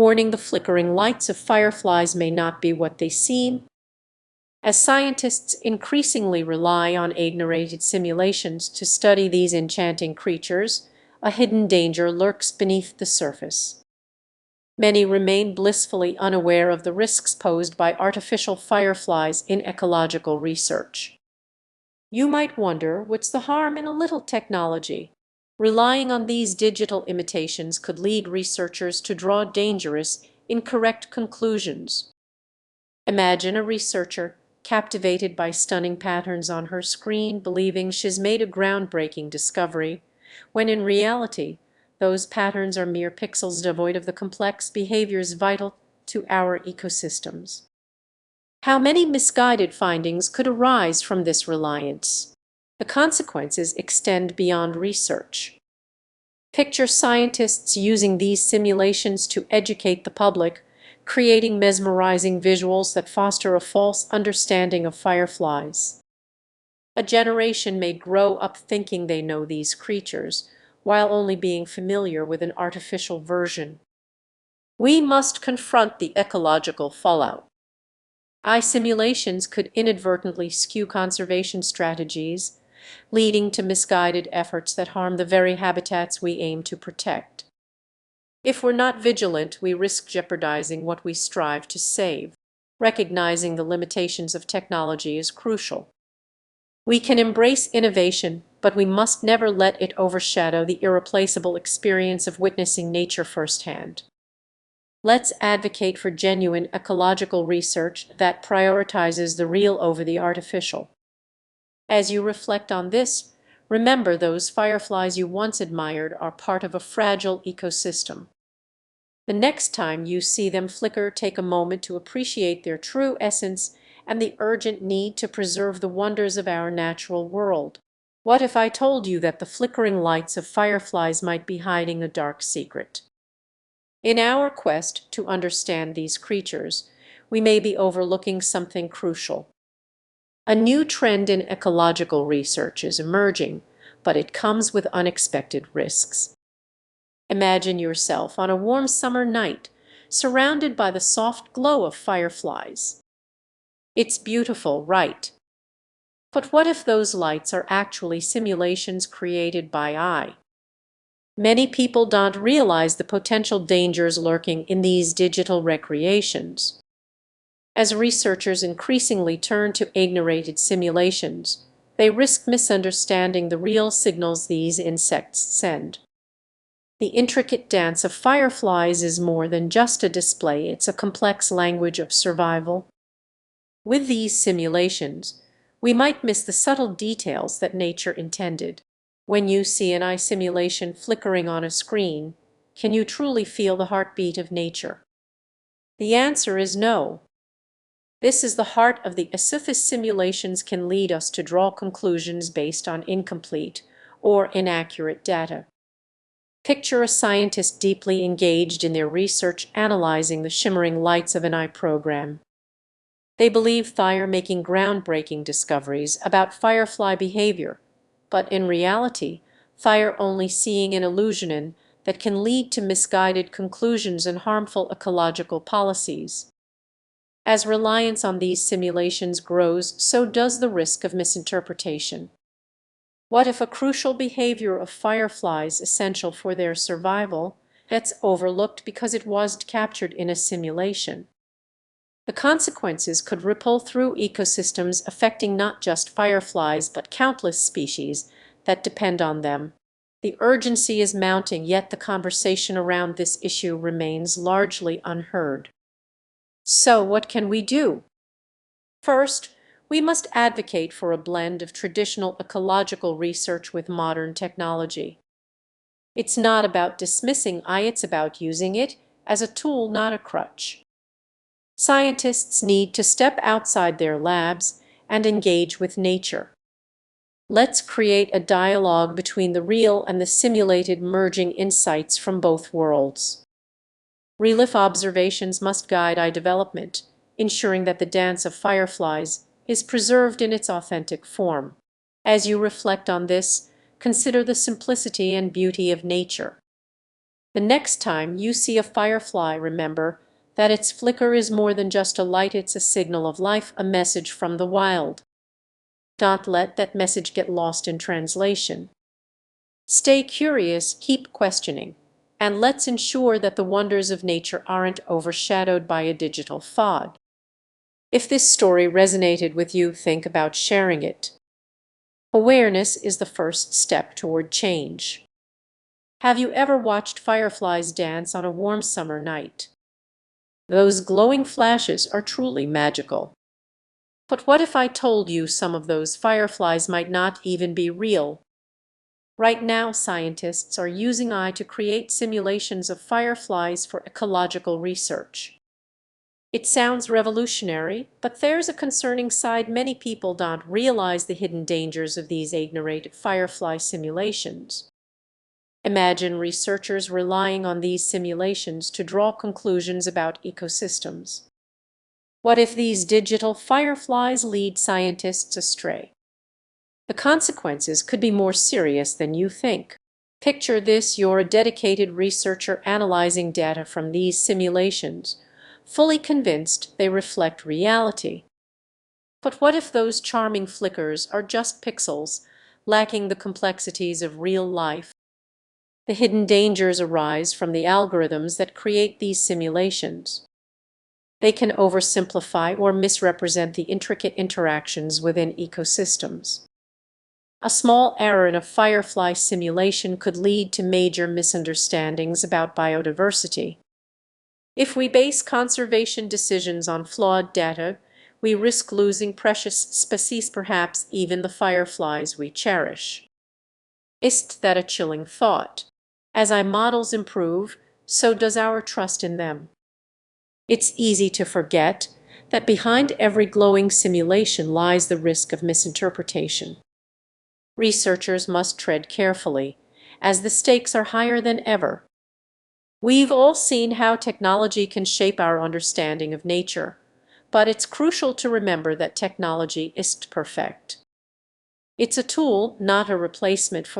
warning the flickering lights of fireflies may not be what they seem. As scientists increasingly rely on age-narrated simulations to study these enchanting creatures, a hidden danger lurks beneath the surface. Many remain blissfully unaware of the risks posed by artificial fireflies in ecological research. You might wonder, what's the harm in a little technology? Relying on these digital imitations could lead researchers to draw dangerous, incorrect conclusions. Imagine a researcher captivated by stunning patterns on her screen, believing she's made a groundbreaking discovery, when in reality, those patterns are mere pixels devoid of the complex behaviors vital to our ecosystems. How many misguided findings could arise from this reliance? The consequences extend beyond research. Picture scientists using these simulations to educate the public, creating mesmerizing visuals that foster a false understanding of fireflies. A generation may grow up thinking they know these creatures, while only being familiar with an artificial version. We must confront the ecological fallout. Eye simulations could inadvertently skew conservation strategies, leading to misguided efforts that harm the very habitats we aim to protect. If we're not vigilant, we risk jeopardizing what we strive to save. Recognizing the limitations of technology is crucial. We can embrace innovation, but we must never let it overshadow the irreplaceable experience of witnessing nature firsthand. Let's advocate for genuine ecological research that prioritizes the real over the artificial. As you reflect on this, remember those fireflies you once admired are part of a fragile ecosystem. The next time you see them flicker, take a moment to appreciate their true essence and the urgent need to preserve the wonders of our natural world. What if I told you that the flickering lights of fireflies might be hiding a dark secret? In our quest to understand these creatures, we may be overlooking something crucial. A new trend in ecological research is emerging, but it comes with unexpected risks. Imagine yourself on a warm summer night, surrounded by the soft glow of fireflies. It's beautiful, right? But what if those lights are actually simulations created by AI? Many people don't realize the potential dangers lurking in these digital recreations. As researchers increasingly turn to age-narrated simulations, they risk misunderstanding the real signals these insects send. The intricate dance of fireflies is more than just a display, it's a complex language of survival. With these simulations, we might miss the subtle details that nature intended. When you see an eye simulation flickering on a screen, can you truly feel the heartbeat of nature? The answer is no. This is the heart of the issue. Simulations can lead us to draw conclusions based on incomplete or inaccurate data. Picture a scientist deeply engaged in their research analyzing the shimmering lights of an eye program. They believe they're making groundbreaking discoveries about firefly behavior, but in reality, they're only seeing an illusion that can lead to misguided conclusions and harmful ecological policies. As reliance on these simulations grows, so does the risk of misinterpretation. What if a crucial behavior of fireflies essential for their survival gets overlooked because it wasn't captured in a simulation? The consequences could ripple through ecosystems, affecting not just fireflies but countless species that depend on them. The urgency is mounting, yet the conversation around this issue remains largely unheard. So what can we do? First, we must advocate for a blend of traditional ecological research with modern technology. It's not about dismissing AI, it's about using it as a tool, not a crutch. Scientists need to step outside their labs and engage with nature. Let's create a dialogue between the real and the simulated, merging insights from both worlds. Real-life observations must guide AI development, ensuring that the dance of fireflies is preserved in its authentic form. As you reflect on this, consider the simplicity and beauty of nature. The next time you see a firefly, remember that its flicker is more than just a light, it's a signal of life, a message from the wild. Don't let that message get lost in translation. Stay curious, keep questioning, and let's ensure that the wonders of nature aren't overshadowed by a digital fog. If this story resonated with you, think about sharing it. Awareness is the first step toward change. Have you ever watched fireflies dance on a warm summer night? Those glowing flashes are truly magical. But what if I told you some of those fireflies might not even be real? Right now, scientists are using AI to create simulations of fireflies for ecological research. It sounds revolutionary, but there's a concerning side. Many people don't realize the hidden dangers of these ignorant firefly simulations. Imagine researchers relying on these simulations to draw conclusions about ecosystems. What if these digital fireflies lead scientists astray? The consequences could be more serious than you think. Picture this: you're a dedicated researcher analyzing data from these simulations, fully convinced they reflect reality. But what if those charming flickers are just pixels, lacking the complexities of real life? The hidden dangers arise from the algorithms that create these simulations. They can oversimplify or misrepresent the intricate interactions within ecosystems. A small error in a firefly simulation could lead to major misunderstandings about biodiversity. If we base conservation decisions on flawed data, we risk losing precious species, perhaps even the fireflies we cherish. Isn't that a chilling thought? As our models improve, so does our trust in them. It's easy to forget that behind every glowing simulation lies the risk of misinterpretation. Researchers must tread carefully, as the stakes are higher than ever. We've all seen how technology can shape our understanding of nature, but it's crucial to remember that technology isn't perfect. It's a tool, not a replacement for